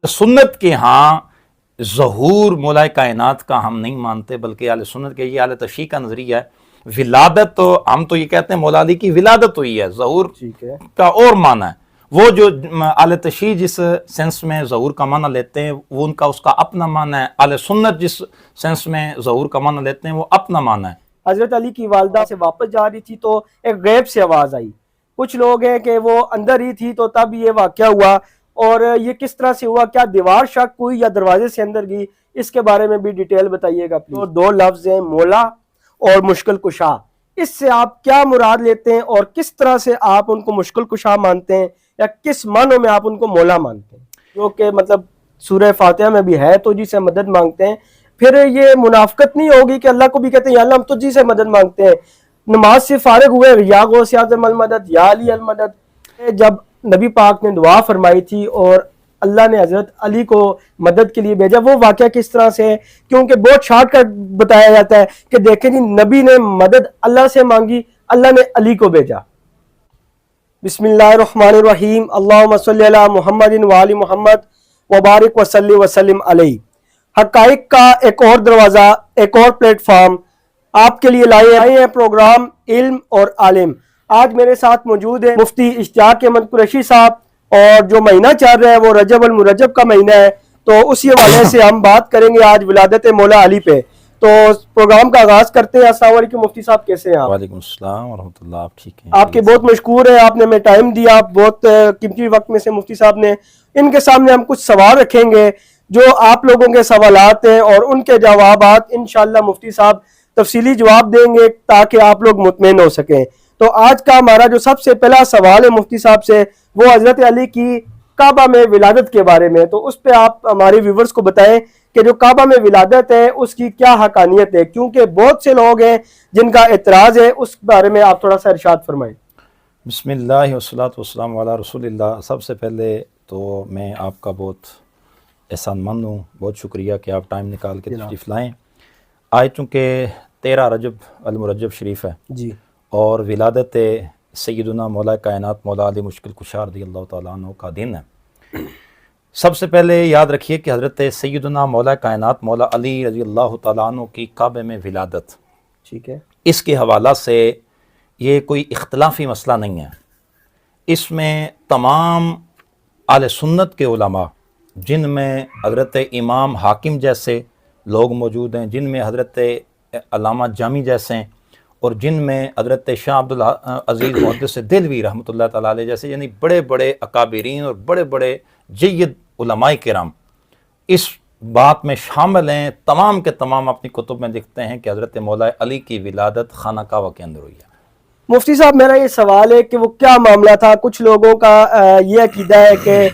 سنت کے ہاں ظہور مولا کائنات کا ہم نہیں مانتے، بلکہ اہل سنت کے یہ اہل تشیع کا نظریہ ہے۔ ولادت تو ہم تو یہ کہتے ہیں مولا علی کی ولادت ہوئی ہے، ظہور کا اور معنی ہے۔ وہ جو اہل تشیع جس سینس میں ظہور کا معنی لیتے ہیں وہ ان کا اس کا اپنا معنی ہے، اہل سنت جس سینس میں ظہور کا معنی لیتے ہیں وہ اپنا معنی ہے۔ حضرت علی کی والدہ سے واپس جا رہی تھی تو ایک غیب سے آواز آئی، کچھ لوگ ہیں کہ وہ اندر ہی تھی تو تب یہ واقعہ ہوا، اور یہ کس طرح سے ہوا، کیا دیوار شک ہوئی یا دروازے سے اندر گئی، اس کے بارے میں بھی ڈیٹیل بتائیے گا پلیز۔ دو لفظ ہیں مولا اور مشکل کشا، اس سے آپ کیا مراد لیتے ہیں اور کس طرح سے آپ ان کو مشکل کشا مانتے ہیں یا کس معنوں میں آپ ان کو مولا مانتے ہیں، جو کہ مطلب سورہ فاتحہ میں بھی ہے تو جی سے مدد مانگتے ہیں؟ پھر یہ منافقت نہیں ہوگی کہ اللہ کو بھی کہتے ہیں یا اللہ ہم تو جی سے مدد مانگتے ہیں، نماز سے فارغ ہوئے یا غوث اعظم المدد یا علی المدد۔ جب نبی پاک نے دعا فرمائی تھی اور اللہ نے حضرت علی کو مدد کے لیے بھیجا، وہ واقعہ کس طرح سے ہے؟ کیونکہ بہت شارٹ کٹ بتایا جاتا ہے کہ دیکھیں جی نبی نے مدد اللہ سے مانگی، اللہ نے علی کو بھیجا۔ بسم اللہ الرحمن الرحیم، اللہم صلی علی محمد وآل محمد وبارک وسلم علیہ۔ حقائق کا ایک اور دروازہ، ایک اور پلیٹ فارم آپ کے لیے لائے ہیں پروگرام علم اور عالم۔ آج میرے ساتھ موجود ہیں مفتی اشتیاق احمد قریشی صاحب، اور جو مہینہ چل رہا ہے وہ رجب المرجب کا مہینہ ہے، تو اسی حوالے سے ہم بات کریں گے آج ولادت مولا علی پہ۔ تو پروگرام کا آغاز کرتے ہیں۔ السلام علیکم مفتی صاحب، کیسے ہیں آپ؟ وعلیکم السلام ورحمۃ اللہ، آپ ٹھیک ہیں؟ آپ کے بہت مشکور ہیں، آپ نے ہمیں ٹائم دیا بہت قیمتی وقت میں سے مفتی صاحب نے۔ ان کے سامنے ہم کچھ سوال رکھیں گے جو آپ لوگوں کے سوالات ہیں، اور ان کے جوابات انشاءاللہ مفتی صاحب تفصیلی جواب دیں گے تاکہ آپ لوگ مطمئن ہو سکیں۔ تو آج کا ہمارا جو سب سے پہلا سوال ہے مفتی صاحب سے، وہ حضرت علی کی کعبہ میں ولادت کے بارے میں، تو اس پہ آپ ہمارے ویورز کو بتائیں کہ جو کعبہ میں ولادت ہے اس کی کیا حقانیت ہے، کیونکہ بہت سے لوگ ہیں جن کا اعتراض ہے، اس بارے میں آپ تھوڑا سا ارشاد فرمائیں۔ بسم اللہ والصلاۃ والسلام علی رسول اللہ۔ سب سے پہلے تو میں آپ کا بہت احسان مند ہوں، بہت شکریہ کہ آپ ٹائم نکال کے تشریف لائیں۔ آج چونکہ 13 رجب المرجب شریف ہے جی، اور ولادت سیدنا مولا کائنات مولا علی مشکل کشا رضی اللہ تعالیٰ عنہ کا دن ہے۔ سب سے پہلے یاد رکھیے کہ حضرت سیدنا مولا کائنات مولا علی رضی اللہ تعالیٰ عنہ کی کعبے میں ولادت، ٹھیک ہے، اس کے حوالہ سے یہ کوئی اختلافی مسئلہ نہیں ہے۔ اس میں تمام اہل سنت کے علماء، جن میں حضرت امام حاکم جیسے لوگ موجود ہیں، جن میں حضرت علامہ جامی جیسے ہیں، اور جن میں حضرت شاہ عبدالعزیز محدث دہلوی رحمۃ اللہ تعالیٰ علیہ جیسے، یعنی بڑے بڑے اکابرین اور بڑے بڑے جید علماء کرام اس بات میں شامل ہیں۔ تمام کے تمام اپنی کتب میں لکھتے ہیں کہ حضرت مولا علی کی ولادت خانہ کعبہ کے اندر ہوئی ہے۔ مفتی صاحب میرا یہ سوال ہے کہ وہ کیا معاملہ تھا؟ کچھ لوگوں کا یہ عقیدہ ہے کہ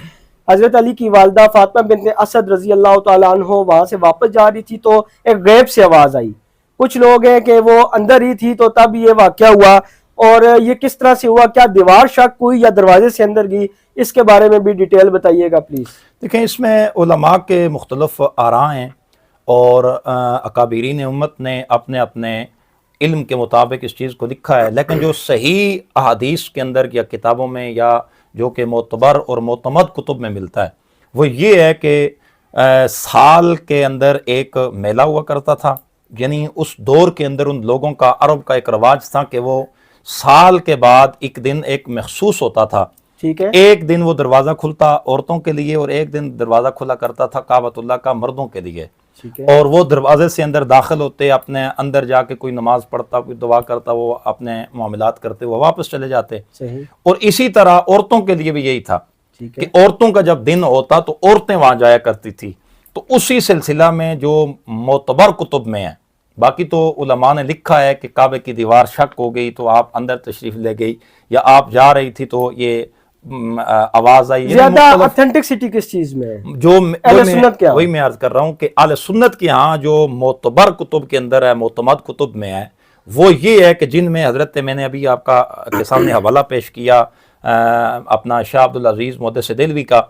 حضرت علی کی والدہ فاطمہ بنت اسد رضی اللہ تعالیٰ عنہ وہاں سے واپس جا رہی تھی تو ایک غیب سے آواز آئی، کچھ لوگ ہیں کہ وہ اندر ہی تھی تو تب یہ واقعہ ہوا، اور یہ کس طرح سے ہوا، کیا دیوار شک ہوئی یا دروازے سے اندر گئی، اس کے بارے میں بھی ڈیٹیل بتائیے گا پلیز۔ دیکھیں، اس میں علماء کے مختلف آراء ہیں، اور اکابرین امت نے اپنے اپنے علم کے مطابق اس چیز کو لکھا ہے، لیکن جو صحیح احادیث کے اندر یا کتابوں میں یا جو کہ معتبر اور معتمد کتب میں ملتا ہے وہ یہ ہے کہ سال کے اندر ایک میلہ ہوا کرتا تھا، یعنی اس دور کے اندر ان لوگوں کا، عرب کا ایک رواج تھا کہ وہ سال کے بعد ایک دن ایک مخصوص ہوتا تھا، ٹھیک ہے، ایک دن وہ دروازہ کھلتا عورتوں کے لیے اور ایک دن دروازہ کھلا کرتا تھا کعبۃ اللہ کا مردوں کے لیے، ٹھیک ہے، اور وہ دروازے سے اندر داخل ہوتے، اپنے اندر جا کے کوئی نماز پڑھتا، کوئی دعا کرتا، وہ اپنے معاملات کرتے، وہ واپس چلے جاتے۔ صحیح، اور اسی طرح عورتوں کے لیے بھی یہی تھا ٹھیک کہ ہے، عورتوں کا جب دن ہوتا تو عورتیں وہاں جایا کرتی تھی۔ تو اسی سلسلہ میں جو معتبر کتب میں ہے، باقی تو علماء نے لکھا ہے کہ کعبے کی دیوار شک ہو گئی تو آپ اندر تشریف لے گئی، یا آپ جا رہی تھی تو یہ آواز آئی۔ زیادہ اتھینٹکسٹی کس چیز میں ہے؟ جو اہل سنت کیا؟ وہی میں عرض کر رہا ہوں کہ اہل سنت کے ہاں جو معتبر کتب کے اندر ہے، معتمد کتب میں ہے، وہ یہ ہے کہ جن میں حضرت، میں نے ابھی آپ کے سامنے حوالہ پیش کیا اپنا شاہ عبدالعزیز محدث دہلوی کا،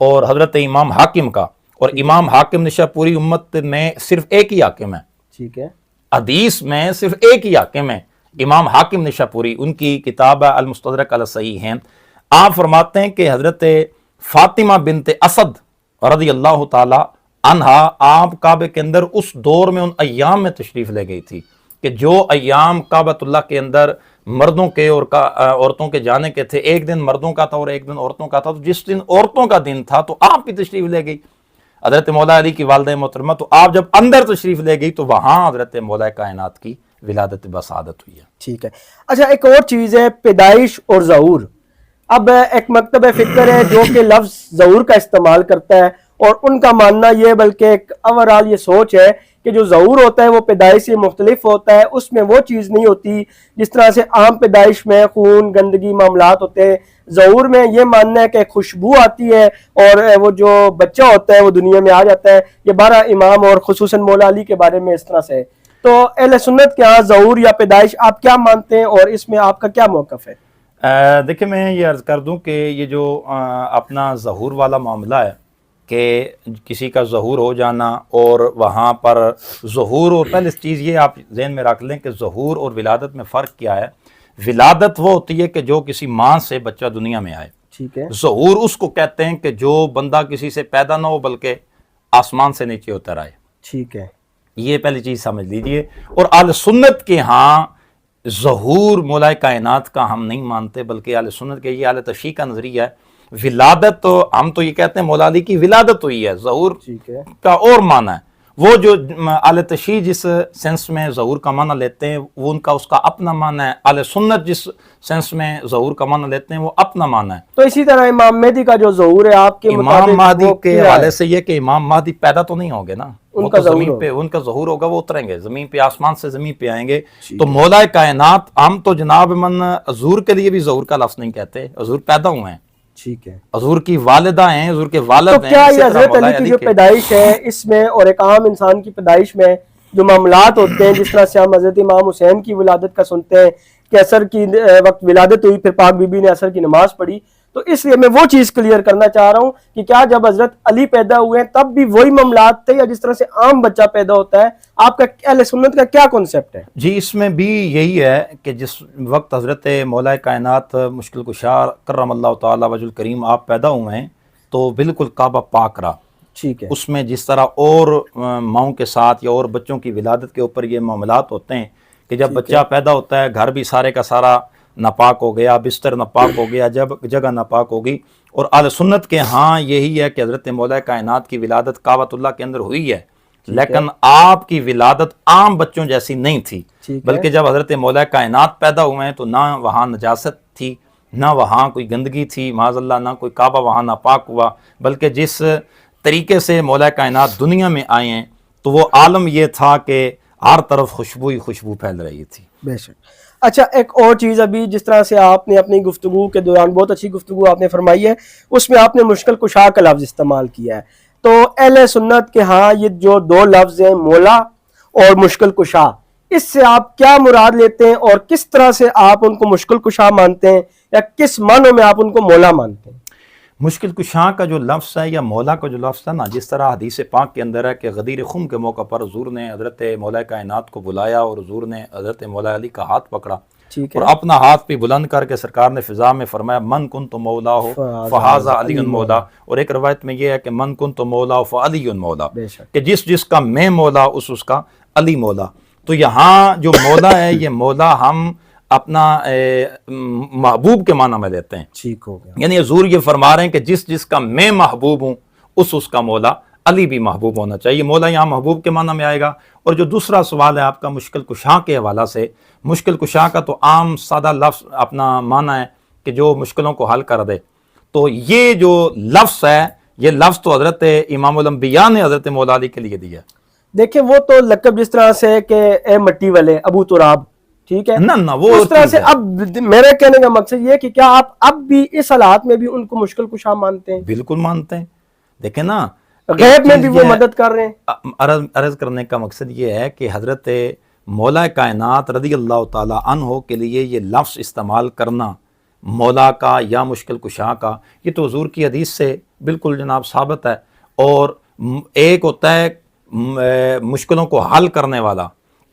اور حضرت امام حاکم کا، اور امام حاکم نشا پوری امت میں صرف ایک ہی حاکم ہے، ٹھیک ہے، حدیث میں صرف ایک ہی حاکم ہے، امام حاکم نشا پوری، ان کی کتاب ہے المستدرک علی الصحیحین۔ آپ فرماتے ہیں کہ حضرت فاطمہ بنت اسد رضی اللہ تعالی عنہا آپ کعبے کے اندر اس دور میں ان ایام میں تشریف لے گئی تھی کہ جو ایام کعبۃ اللہ کے اندر مردوں کے اور عورتوں کے جانے کے تھے، ایک دن مردوں کا تھا اور ایک دن عورتوں کا تھا، تو جس دن عورتوں کا دن تھا تو آپ بھی تشریف لے گئی حضرت مولا علی کی والدہ محترمہ، تو آپ جب اندر تشریف لے گئی تو وہاں حضرت مولا کائنات کی ولادت بسعادت ہوئی ہے۔ ٹھیک ہے، اچھا ایک اور چیز ہے پیدائش اور ظہور۔ اب ایک مکتب فکر ہے جو کہ لفظ ظہور کا استعمال کرتا ہے، اور ان کا ماننا یہ بلکہ ایک اوورال یہ سوچ ہے کہ جو ظہور ہوتا ہے وہ پیدائش سے مختلف ہوتا ہے، اس میں وہ چیز نہیں ہوتی جس طرح سے عام پیدائش میں خون گندگی معاملات ہوتے ہیں، ظہور میں یہ ماننا ہے کہ خوشبو آتی ہے اور وہ جو بچہ ہوتا ہے وہ دنیا میں آ جاتا ہے۔ یہ 12 امام اور خصوصاً مولا علی کے بارے میں اس طرح سے ہے۔ تو اہل سنت کے ہاں ظہور یا پیدائش آپ کیا مانتے ہیں اور اس میں آپ کا کیا موقف ہے؟ دیکھیں میں یہ عرض کر دوں کہ یہ جو اپنا ظہور والا معاملہ ہے کہ کسی کا ظہور ہو جانا، اور وہاں پر ظہور، اور پہلے چیز یہ آپ ذہن میں رکھ لیں کہ ظہور اور ولادت میں فرق کیا ہے۔ ولادت وہ ہوتی ہے کہ جو کسی ماں سے بچہ دنیا میں آئے، ٹھیک ہے، ظہور اس کو کہتے ہیں کہ جو بندہ کسی سے پیدا نہ ہو بلکہ آسمان سے نیچے اتر آئے۔ ٹھیک ہے، یہ پہلی چیز سمجھ لیجئے۔ اور اہل سنت کے ہاں ظہور مولا کائنات کا ہم نہیں مانتے، بلکہ اہل سنت کے یہ اہل تشیع کا نظریہ ہے۔ ولادت تو ہم تو یہ کہتے ہیں مولا علی کی ولادت ہوئی ہے، ظہور ٹھیک ہے، کا اور معنی ہے۔ وہ جو اہل تشیع جس سینس میں ظہور کا معنی لیتے ہیں وہ ان کا اس کا اپنا معنی ہے، اہل سنت جس سینس میں ظہور کا معنی لیتے ہیں وہ اپنا معنی ہے۔ تو اسی طرح امام مہدی کا جو ظہور ہے آپ کے امام مطابق مہدی وہ کے کیا ہے؟ حوالے سے یہ کہ امام مہدی پیدا تو نہیں ہوں گے نا، ان وہ کا تو ظہور زمین ہوگا۔ پہ ان کا ظہور ہوگا، وہ اتریں گے زمین پہ، آسمان سے زمین پہ آئیں گے۔ تو مولا کائنات ہم تو جناب من حضور کے لیے بھی ظہور کا لفظ نہیں کہتے، حضور پیدا ہوئے ہیں، ٹھیک ہے۔ حضور کی والدہ ہیں، حضور کے تو والد ہیں۔ کیا اسی یہ طرح حضرت مولا علی کی علی جو کے پیدائش ہے اس میں اور ایک عام انسان کی پیدائش میں جو معاملات ہوتے ہیں، جس طرح سے ہم حضرت امام حسین کی ولادت کا سنتے ہیں کہ عصر کی وقت ولادت ہوئی، پھر پاک بی بی نے عصر کی نماز پڑھی، تو اس لیے میں وہ چیز کلیئر کرنا چاہ رہا ہوں کہ کیا جب حضرت علی پیدا ہوئے ہیں تب بھی وہی معاملات تھے، یا جس طرح سے عام بچہ پیدا ہوتا ہے؟ آپ کا اہل سنت کا کیا کنسپٹ ہے؟ جی اس میں بھی یہی ہے کہ جس وقت حضرت مولا کائنات مشکل کشا کرم اللہ تعالی وجہ الکریم آپ پیدا ہوئے ہیں تو بالکل کعبہ پاک رہا۔ ٹھیک ہے، اس میں جس طرح اور ماؤں کے ساتھ یا اور بچوں کی ولادت کے اوپر یہ معاملات ہوتے ہیں کہ جب بچہ پیدا ہوتا ہے گھر بھی سارے کا سارا ناپاک ہو گیا، بستر ناپاک ہو گیا، جب جگہ ناپاک ہوگی۔ اور اہل سنت کے ہاں یہی ہے کہ حضرت مولا کائنات کی ولادت کعبۃ اللہ کے اندر ہوئی ہے، لیکن آپ کی ولادت عام بچوں جیسی نہیں تھی، بلکہ جب حضرت مولا کائنات پیدا ہوئے ہیں تو نہ وہاں نجاست تھی، نہ وہاں کوئی گندگی تھی، معاذ اللہ نہ کوئی کعبہ وہاں ناپاک ہوا، بلکہ جس طریقے سے مولا کائنات دنیا میں آئے ہیں تو وہ عالم یہ تھا کہ ہر طرف خوشبو ہی خوشبو پھیل رہی تھی۔ بے شک۔ اچھا ایک اور چیز، ابھی جس طرح سے آپ نے اپنی گفتگو کے دوران بہت اچھی گفتگو آپ نے فرمائی ہے، اس میں آپ نے مشکل کشا کا لفظ استعمال کیا ہے، تو اہل سنت کے ہاں یہ جو دو لفظ ہیں مولا اور مشکل کشا، اس سے آپ کیا مراد لیتے ہیں اور کس طرح سے آپ ان کو مشکل کشا مانتے ہیں یا کس معنوں میں آپ ان کو مولا مانتے ہیں؟ مشکل کشاں کا جو لفظ ہے یا مولا کا جو لفظ ہے نا، جس طرح حدیث پاک کے اندر ہے کہ غدیر خم کے موقع پر حضور نے حضرت مولا کائنات کو بلایا اور حضور نے حضرت مولا علی کا ہاتھ پکڑا ٹھیک ہے، اور اپنا ہاتھ بھی بلند کر کے سرکار نے فضا میں فرمایا من کن تو مولا ہو فہذا علی مولا، اور ایک روایت میں یہ ہے کہ من کن تو مولا ہو فعلی مولا، بے شک، کہ جس کا میں مولا اس کا علی مولا۔ تو یہاں جو مولا ہے یہ مولا ہم اپنا محبوب کے معنی میں لیتے ہیں، ٹھیک ہو گیا، یعنی حضور یہ فرما رہے ہیں کہ جس کا میں محبوب ہوں اس کا مولا علی بھی محبوب ہونا چاہیے۔ مولا یہاں محبوب کے معنی میں آئے گا۔ اور جو دوسرا سوال ہے آپ کا مشکل کشا کے حوالہ سے، مشکل کشا کا تو عام سادہ لفظ اپنا معنی ہے کہ جو مشکلوں کو حل کر دے، تو یہ جو لفظ ہے یہ لفظ تو حضرت امام الانبیاء نے حضرت مولا علی کے لیے دیا۔ دیکھیں وہ تو لقب جس طرح سے کہ اے مٹی والے ابو تراب، ٹھیک ہے، نہ وہ اس طرح سے چیز ہے۔ اب میرے کہنے کا مقصد یہ کہ کیا آپ اب بھی اس حالات میں بھی ان کو مشکل کشا مانتے ہیں؟ بالکل مانتے ہیں۔ دیکھیں نا غیب میں بھی وہ مدد کر رہے ہیں۔ عرض کرنے کا مقصد یہ ہے کہ حضرت مولا کائنات رضی اللہ تعالی عنہ کے لیے یہ لفظ استعمال کرنا مولا کا یا مشکل کشا کا، یہ تو حضور کی حدیث سے بالکل جناب ثابت ہے۔ اور ایک ہوتا ہے مشکلوں کو حل کرنے والا،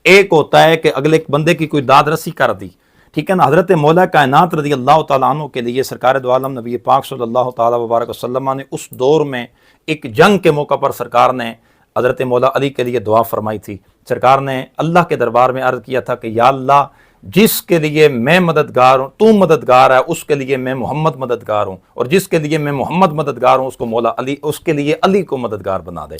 ایک ہوتا ہے کہ اگلے بندے کی کوئی داد رسی کر دی، ٹھیک ہے نا۔ حضرت مولا کائنات رضی اللہ تعالیٰ عنہ کے لیے سرکار دو عالم نبی پاک صلی اللہ تعالیٰ وبارک وسلم نے اس دور میں ایک جنگ کے موقع پر سرکار نے حضرت مولا علی کے لیے دعا فرمائی تھی. سرکار نے اللہ کے دربار میں عرض کیا تھا کہ یا اللہ جس کے لیے میں مددگار ہوں تو مددگار ہے، اس کے لیے میں محمد مددگار ہوں، اور جس کے لیے میں محمد مددگار ہوں اس کو مولا علی، اس کے لیے علی کو مددگار بنا دے.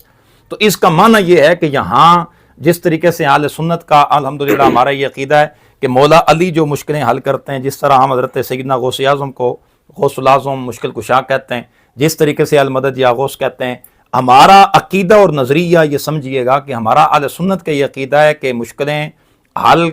تو اس کا معنی یہ ہے کہ یہاں جس طریقے سے اہل سنت کا الحمدللہ ہمارا یہ عقیدہ ہے کہ مولا علی جو مشکلیں حل کرتے ہیں، جس طرح ہم حضرت سیدنا غوث اعظم کو غوث الاعظم مشکل کشا کہتے ہیں، جس طریقے سے المدد یا غوث کہتے ہیں، ہمارا عقیدہ اور نظریہ یہ سمجھیے گا کہ ہمارا اہل سنت کا یہ عقیدہ ہے کہ مشکلیں حل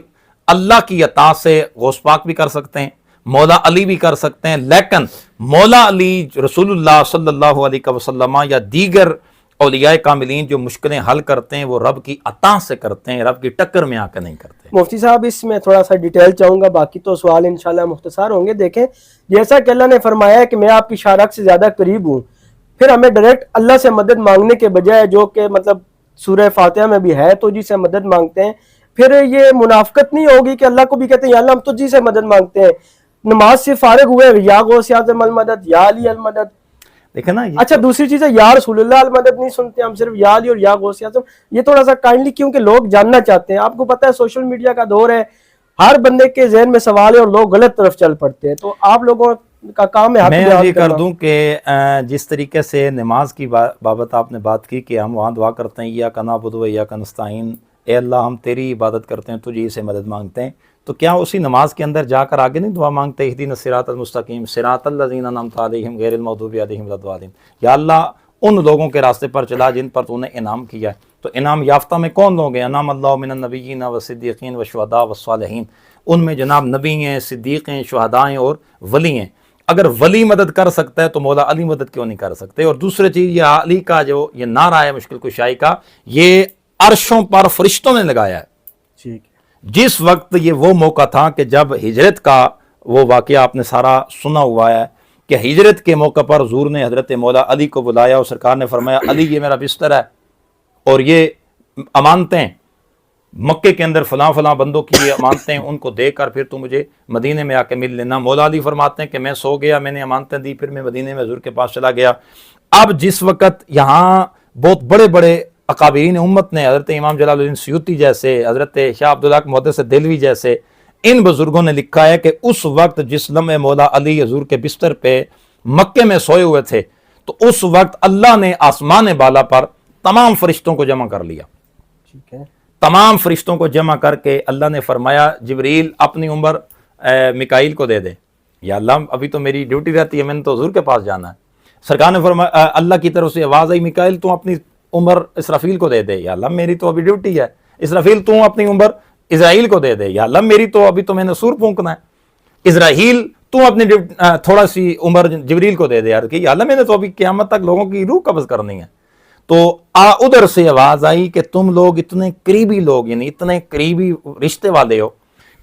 اللہ کی عطا سے غوث پاک بھی کر سکتے ہیں، مولا علی بھی کر سکتے ہیں، لیکن مولا علی رسول اللہ صلی اللہ علیہ وسلم یا دیگر اولیاء کاملین جو مشکلیں حل کرتے ہیں وہ رب کی عطا سے کرتے ہیں، رب کی ٹکر میں آ کے نہیں کرتے. مفتی صاحب اس میں تھوڑا سا ڈیٹیل چاہوں گا، باقی تو سوال انشاءاللہ مختصر ہوں گے. دیکھیں جیسا کہ اللہ نے فرمایا ہے کہ میں آپ کی شارک سے زیادہ قریب ہوں، پھر ہمیں ڈائریکٹ اللہ سے مدد مانگنے کے بجائے جو کہ مطلب سورہ فاتحہ میں بھی ہے تو جی سے مدد مانگتے ہیں، پھر یہ منافقت نہیں ہوگی کہ اللہ کو بھی کہتے ہیں یا اللہ ہم تو جی سے مدد مانگتے ہیں، نماز سے فارغ ہوئے یا غوث اعظم المدد یا علی المدد. دیکھیں نا اچھا دوسری چیز ہے یا رسول اللہ المدد نہیں سنتے ہم، صرف یا علی اور یا غوث اعظم. یہ تھوڑا سا کائنڈلی کیونکہ لوگ جاننا چاہتے ہیں، آپ کو پتہ ہے سوشل میڈیا کا دور ہے، ہر بندے کے ذہن میں سوال ہے اور لوگ غلط طرف چل پڑتے ہیں، تو آپ لوگوں کا کام ہے. میں یہ کر دوں کہ جس طریقے سے نماز کی بابت آپ نے بات کی کہ ہم وہاں دعا کرتے ہیں یا نعبد و ایاک نستعین، اے اللہ ہم تیری عبادت کرتے ہیں، تجھے سے مدد مانگتے ہیں، تو کیا اسی نماز کے اندر جا کر آگے نہیں دعا مانگتے اہدینا الصراط المستقیم صراط الذین انعمت علیہم غیر المغضوب علیہم ولا الضالین، یا اللہ ان لوگوں کے راستے پر چلا جن پر تو نے انعام کیا ہے. تو انعام یافتہ میں کون لوگ ہیں؟ انعام اللہ من النبیین والصدیقین والشہداء والصالحین، ان میں جناب نبی ہیں، صدیق ہیں، شہداء ہیں اور ولی ہیں. اگر ولی مدد کر سکتا ہے تو مولا علی مدد کیوں نہیں کر سکتے؟ اور دوسری چیز یہ علی کا جو یہ نعرہ ہے مشکل کشائی کا، یہ عرشوں پر فرشتوں نے لگایا ہے. ٹھیک ہے. جس وقت یہ وہ موقع تھا کہ جب ہجرت کا وہ واقعہ آپ نے سارا سنا ہوا ہے کہ ہجرت کے موقع پر حضور نے حضرت مولا علی کو بلایا اور سرکار نے فرمایا علی یہ میرا بستر ہے اور یہ امانتیں مکے کے اندر فلاں فلاں بندوں کی یہ امانتیں، ان کو دے کر پھر تو مجھے مدینے میں آ کے مل لینا. مولا علی فرماتے ہیں کہ میں سو گیا، میں نے امانتیں دی، پھر میں مدینے میں حضور کے پاس چلا گیا. اب جس وقت یہاں بہت بڑے بڑے اکابرین امت نے حضرت امام جلال الدین سیوطی جیسے، حضرت شاہ عبداللہ محدث دہلوی جیسے ان بزرگوں نے لکھا ہے کہ اس وقت جس لمحے مولا علی حضور کے بستر پہ مکے میں سوئے ہوئے تھے تو اس وقت اللہ نے آسمان بالا پر تمام فرشتوں کو جمع کر لیا. ٹھیک ہے. تمام فرشتوں کو جمع کر کے اللہ نے فرمایا جبریل اپنی عمر میکائیل کو دے دے. یا اللہ ابھی تو میری ڈیوٹی رہتی ہے، میں نے تو حضور کے پاس جانا ہے. سرکار نے فرمایا اللہ کی طرف سے آواز آئی میکائیل تو اپنی عمر اسرافیل کو دے دے. یا اللہ میری تو ابھی ڈیوٹی ہے. اسرافیل تو اپنی عمر اسرائیل کو دے دے. یا اللہ میری تو ابھی تو میں نے سور پھونکنا ہے. اسرائیل تو اپنی تھوڑا سی عمر جبریل کو دے دے. یار کہ یا اللہ میں نے تو ابھی قیامت تک لوگوں کی روح قبض کرنی ہے. تو ادھر سے آواز آئی کہ تم لوگ اتنے قریبی لوگ، یعنی اتنے قریبی رشتے والے ہو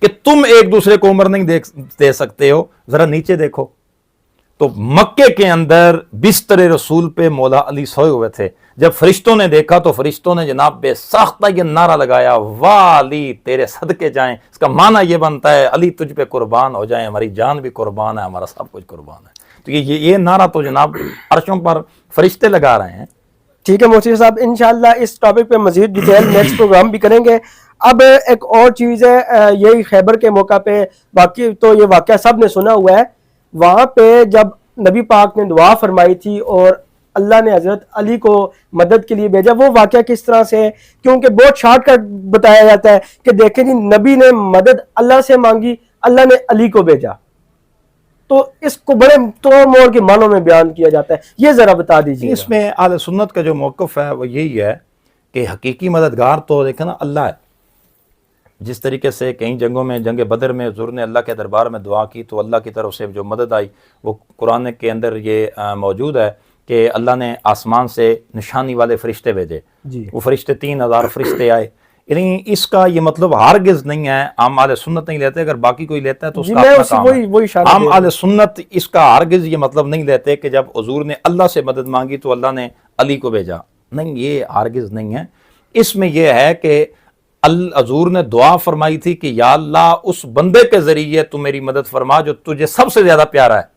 کہ تم ایک دوسرے کو عمر نہیں دے سکتے ہو، ذرا نیچے دیکھو. تو مکے کے اندر بستر رسول پہ مولا علی سوئے ہوئے تھے. جب فرشتوں نے دیکھا تو فرشتوں نے جناب بے ساختہ یہ نعرہ لگایا واہ علی تیرے صدقے جائیں. اس کا معنی یہ بنتا ہے علی تجھ پہ قربان ہو جائیں، ہماری جان بھی قربان ہے، ہمارا سب کچھ قربان ہے. تو یہ نعرہ تو جناب عرشوں پر فرشتے لگا رہے ہیں. ٹھیک ہے مفتی صاحب، انشاءاللہ اس ٹاپک پہ مزید ڈیٹیل نیکسٹ پروگرام بھی کریں گے. اب ایک اور چیز ہے، یہی خیبر کے موقع پہ، باقی تو یہ واقعہ سب نے سنا ہوا ہے، وہاں پہ جب نبی پاک نے دعا فرمائی تھی اور اللہ نے حضرت علی کو مدد کے لیے بھیجا، وہ واقعہ کس طرح سے ہے؟ کیونکہ بہت شارٹ کٹ بتایا جاتا ہے کہ دیکھیں جی نبی نے مدد اللہ سے مانگی، اللہ نے علی کو بھیجا، تو اس کو بڑے توڑ موڑ کے معنوں میں بیان کیا جاتا ہے. یہ ذرا بتا دیجیے. اس میں اہل سنت کا جو موقف ہے وہ یہی ہے کہ حقیقی مددگار تو دیکھیں نا اللہ ہے. جس طریقے سے کئی جنگوں میں، جنگ بدر میں حضور نے اللہ کے دربار میں دعا کی تو اللہ کی طرف سے جو مدد آئی وہ قرآن کے اندر یہ موجود ہے کہ اللہ نے آسمان سے نشانی والے فرشتے بھیجے. وہ فرشتے 3000 فرشتے آئے. یعنی اس کا یہ مطلب ہرگز نہیں ہے، عام اہل سنت نہیں لیتے، اگر باقی کوئی لیتا ہے تو اس کا اپنا کام ہے. عام اہل سنت اس کا ہرگز یہ مطلب نہیں لیتے کہ جب حضور نے اللہ سے مدد مانگی تو اللہ نے علی کو بھیجا. نہیں، یہ ہرگز نہیں ہے. اس میں یہ ہے کہ حضور نے دعا فرمائی تھی کہ یا اللہ اس بندے کے ذریعے تو میری مدد فرما جو تجھے سب سے زیادہ پیارا ہے.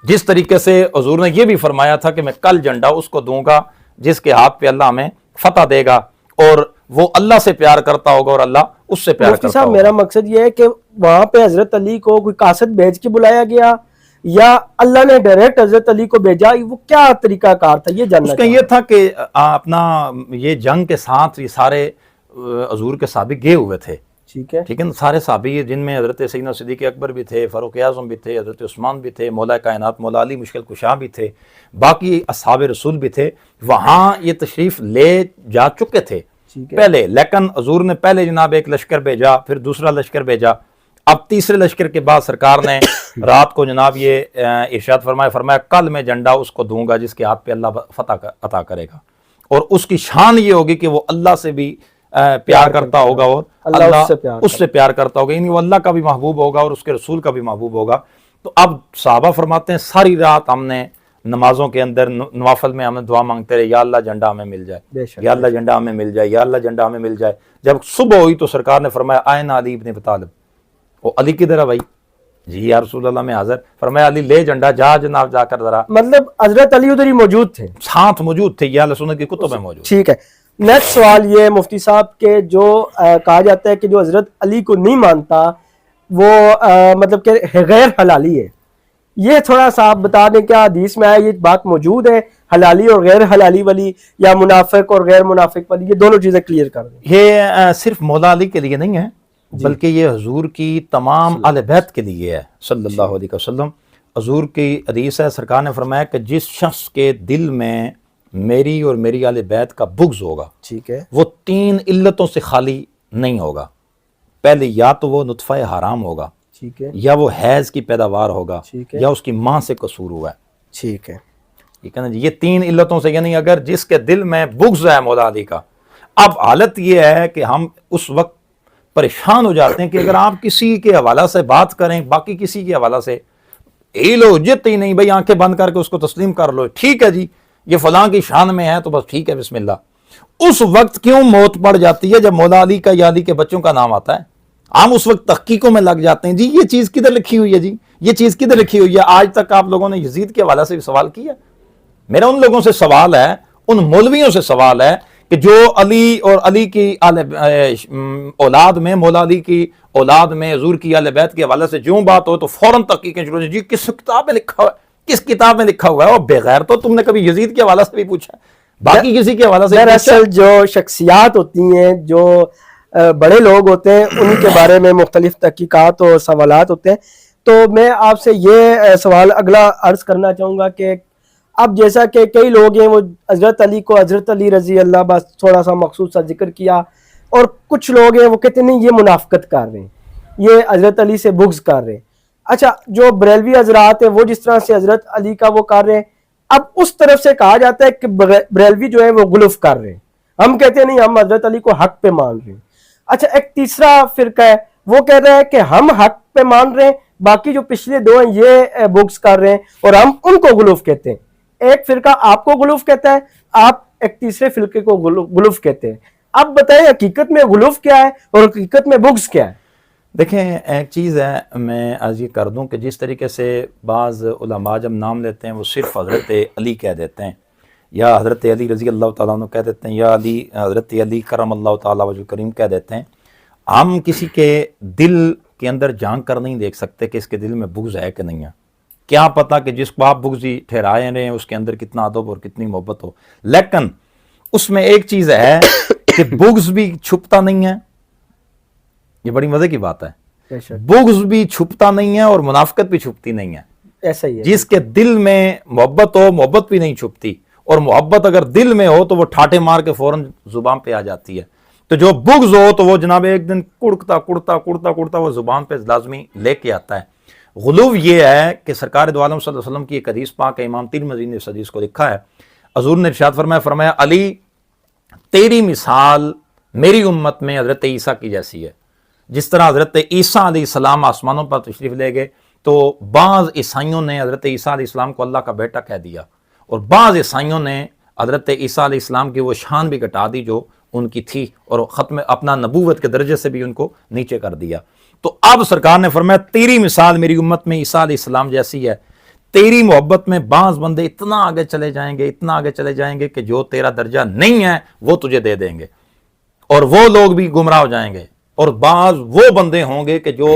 جس طریقے سے حضور نے یہ بھی فرمایا تھا کہ میں کل جھنڈا اس کو دوں گا جس کے ہاتھ پہ اللہ ہمیں فتح دے گا، اور وہ اللہ سے پیار کرتا ہوگا اور اللہ اس سے پیار مفتی کرتا صاحب ہوگا۔ میرا مقصد یہ ہے کہ وہاں پہ حضرت علی کو کوئی قاصد بھیج کے بلایا گیا یا اللہ نے ڈائریکٹ حضرت علی کو بھیجا، وہ کیا طریقہ کار تھا یہ جاننا اس کا یہ تھا کہ اپنا یہ جنگ کے ساتھ یہ سارے حضور کے صحابی گئے ہوئے تھے، ٹھیک ہے، ٹھیک ہے نا، سارے صحابی جن میں حضرت سیدنا صدیق اکبر بھی تھے، فاروق اعظم بھی تھے، حضرت عثمان بھی تھے، مولا کائنات مولا علی مشکل کشا بھی تھے، باقی اصحاب رسول بھی تھے، وہاں یہ تشریف لے جا چکے تھے ٹھیک ہے، پہلے، لیکن حضور نے پہلے جناب ایک لشکر بھیجا، پھر دوسرا لشکر بھیجا، اب تیسرے لشکر کے بعد سرکار نے رات کو جناب یہ ارشاد فرمایا کل میں جھنڈا اس کو دوں گا جس کے ہاتھ پہ اللہ فتح عطا کرے گا، اور اس کی شان یہ ہوگی کہ وہ اللہ سے بھی پیار کرتا ہوگا اور اللہ اس سے پیار کرتا ہوگا، یعنی وہ اللہ کا بھی محبوب ہوگا اور اس کے رسول کا بھی محبوب ہوگا۔ تو اب صحابہ فرماتے ہیں ساری رات ہم نے نمازوں کے اندر نوافل میں ہمیں دعا مانگتے رہے، یا اللہ جھنڈا ہمیں مل جائے، یا اللہ جھنڈا ہمیں مل جائے، یا اللہ جھنڈا ہمیں مل جائے۔ جب صبح ہوئی تو سرکار نے فرمایا آئین علی ابن ابی طالب، وہ علی کدھر ہے بھائی؟ جی یا رسول اللہ میں حاضر۔ فرمایا علی لے جھنڈا، جا جناب جا کر ذرا، مطلب حضرت علی ادھر ہی موجود تھے، ساتھ موجود تھے، یہ اللہ سنت کی کتب میں موجود۔ ٹھیک ہے۔ نیکسٹ سوال یہ مفتی صاحب کے جو کہا جاتا ہے کہ جو حضرت علی کو نہیں مانتا وہ مطلب کہ غیر حلالی ہے، یہ تھوڑا سا آپ بتا دیں کیا حدیث میں یہ بات موجود ہے، حلالی اور غیر حلالی والی، یا منافق اور غیر منافق والی، یہ دونوں چیزیں کلیئر کر دیں۔ یہ صرف مولا علی کے لیے نہیں ہے بلکہ یہ حضور کی تمام اہل بیت کے لیے ہے صلی اللہ علیہ وسلم۔ حضور کی حدیث ہے، سرکار نے فرمایا کہ جس شخص کے دل میں میری اور میری اہل بیت کا بغض ہوگا، ٹھیک ہے، وہ 3 علتوں سے خالی نہیں ہوگا۔ پہلے یا تو وہ نطفہ حرام ہوگا، ٹھیک ہے، یا وہ حیض کی پیداوار ہوگا، ٹھیک ہے، یا اس کی ماں سے قصور ہوا ہے، ٹھیک ہے، ٹھیک ہے نا جی۔ یہ 3 علتوں سے، یعنی اگر جس کے دل میں بغض ہے مولا علی کا، اب حالت یہ ہے کہ ہم اس وقت پریشان ہو جاتے ہیں کہ اگر آپ کسی کے حوالہ سے بات کریں، باقی کسی کے حوالہ سے ہی لو جت ہی نہیں بھائی، آنکھیں بند کر کے اس کو تسلیم کر لو، ٹھیک ہے جی یہ فلاں کی شان میں ہے تو بس ٹھیک ہے بسم اللہ۔ اس وقت کیوں موت پڑ جاتی ہے جب مولا علی کا یا علی کے بچوں کا نام آتا ہے؟ ہم اس وقت تحقیقوں میں لگ جاتے ہیں، جی یہ چیز کدھر لکھی ہوئی ہے، جی یہ چیز کدھر لکھی ہوئی ہے۔ آج تک آپ لوگوں نے یزید کے حوالے سے بھی سوال کیا؟ میرا ان لوگوں سے سوال ہے، ان مولویوں سے سوال ہے کہ جو علی اور علی کی اولاد میں، مولا علی کی اولاد میں حضور کی اہل بیت کے حوالے سے جو بات ہو تو فوراً تحقیقیں شروع جی کس کتاب میں لکھا ہوا ہے، کس کتاب میں لکھا ہوا ہے؟ اور بغیر تو تم نے کبھی یزید کے حوالے سے بھی پوچھا، باقی کسی کے حوالے سے بھی پوچھا؟ دراصل جو شخصیات ہوتی ہیں، جو بڑے لوگ ہوتے ہیں، ان کے بارے میں مختلف تحقیقات اور سوالات ہوتے ہیں۔ تو میں آپ سے یہ سوال اگلا عرض کرنا چاہوں گا کہ اب جیسا کہ کئی لوگ ہیں وہ حضرت علی کو حضرت علی رضی اللہ بس تھوڑا سا مخصوص سا ذکر کیا، اور کچھ لوگ ہیں وہ کہتے ہیں نہیں یہ منافقت کر رہے ہیں، یہ حضرت علی سے بغض کر رہے ہیں۔ اچھا، جو بریلوی حضرات ہیں وہ جس طرح سے حضرت علی کا وہ کر رہے ہیں، اب اس طرف سے کہا جاتا ہے کہ بریلوی جو ہے وہ غلف کر رہے ہیں، ہم کہتے ہیں نہیں ہم حضرت علی کو حق پہ مان رہے ہیں۔ اچھا، ایک تیسرا فرقہ ہے وہ کہہ رہا ہے کہ ہم حق پہ مان رہے ہیں، باقی جو پچھلے 2 ہیں یہ بغض کر رہے ہیں اور ہم ان کو غلف کہتے ہیں۔ ایک فرقہ آپ کو غلف کہتا ہے، آپ ایک تیسرے فرقے کو غلف کہتے ہیں۔ اب بتائیں حقیقت میں غلف کیا ہے اور حقیقت میں بغض کیا ہے؟ دیکھیں ایک چیز ہے، میں عرض یہ کر دوں کہ جس طریقے سے بعض علماء جب نام لیتے ہیں وہ صرف حضرت علی کہہ دیتے ہیں، یا حضرت علی رضی اللہ تعالیٰ عنہ کہہ دیتے ہیں، یا علی حضرت علی کرم اللہ تعالیٰ وجہ کریم کہہ دیتے ہیں۔ ہم کسی کے دل کے اندر جھانک کر نہیں دیکھ سکتے کہ اس کے دل میں بغض ہے کہ نہیں ہے، کیا پتا کہ جس کو آپ بغضی ٹھہرائے رہے ہیں اس کے اندر کتنا ادب اور کتنی محبت ہو۔ لیکن اس میں ایک چیز ہے کہ بغض بھی چھپتا نہیں ہے، یہ بڑی مزے کی بات ہے، بغض بھی چھپتا نہیں ہے اور منافقت بھی چھپتی نہیں ہے۔ ایسا ہی ہے، جس کے دل میں محبت ہو، محبت بھی نہیں چھپتی، اور محبت اگر دل میں ہو تو وہ ٹھاٹے مار کے فوراً زبان پہ آ جاتی ہے۔ تو جو بغض ہو تو وہ جناب ایک دن کڑتا وہ زبان پہ لازمی لے کے آتا ہے۔ غلو یہ ہے کہ سرکار دو عالم صلی اللہ علیہ وسلم کی ایک حدیث پاک ہے، امام ترمذی نے اس حدیث کو لکھا ہے، حضور نے ارشاد فرمایا علی تیری مثال میری امت میں حضرت عیسیٰ کی جیسی ہے۔ جس طرح حضرت عیسیٰ علیہ السلام آسمانوں پر تشریف لے گئے تو بعض عیسائیوں نے حضرت عیسیٰ علیہ السلام کو اللہ کا بیٹا کہہ دیا، اور بعض عیسائیوں نے حضرت عیسیٰ علیہ السلام کی وہ شان بھی گھٹا دی جو ان کی تھی، اور ختم اپنا نبوت کے درجے سے بھی ان کو نیچے کر دیا۔ تو اب سرکار نے فرمایا تیری مثال میری امت میں عیسیٰ علیہ السلام جیسی ہے، تیری محبت میں بعض بندے اتنا آگے چلے جائیں گے، اتنا آگے چلے جائیں گے کہ جو تیرا درجہ نہیں ہے وہ تجھے دے دیں گے، اور وہ لوگ بھی گمراہ ہو جائیں گے، اور بعض وہ بندے ہوں گے کہ جو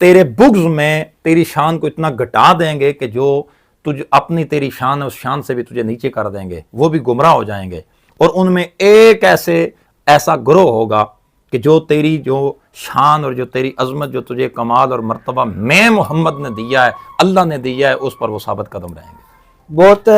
تیرے بغض میں تیری شان کو اتنا گھٹا دیں گے کہ جو تجھ اپنی تیری شان ہے اس شان سے بھی تجھے نیچے کر دیں گے، وہ بھی گمراہ ہو جائیں گے، اور ان میں ایک ایسا گروہ ہوگا کہ جو تیری جو شان اور جو تیری عظمت جو تجھے کمال اور مرتبہ میں محمد نے دیا ہے، اللہ نے دیا ہے، اس پر وہ ثابت قدم رہیں گے۔ بہت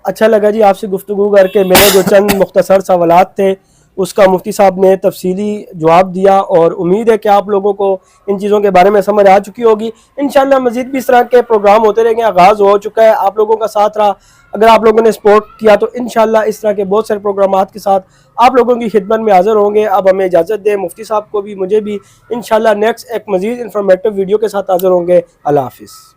اچھا لگا جی آپ سے گفتگو کر کے۔ میرے جو چند مختصر سوالات تھے اس کا مفتی صاحب نے تفصیلی جواب دیا، اور امید ہے کہ آپ لوگوں کو ان چیزوں کے بارے میں سمجھ آ چکی ہوگی۔ انشاءاللہ مزید بھی اس طرح کے پروگرام ہوتے رہیں گے، آغاز ہو چکا ہے، آپ لوگوں کا ساتھ رہا، اگر آپ لوگوں نے سپورٹ کیا تو انشاءاللہ اس طرح کے بہت سارے پروگرامات کے ساتھ آپ لوگوں کی خدمت میں حاضر ہوں گے۔ اب ہمیں اجازت دیں، مفتی صاحب کو بھی مجھے بھی، انشاءاللہ نیکسٹ ایک مزید انفارمیٹیو ویڈیو کے ساتھ حاضر ہوں گے۔ اللہ حافظ۔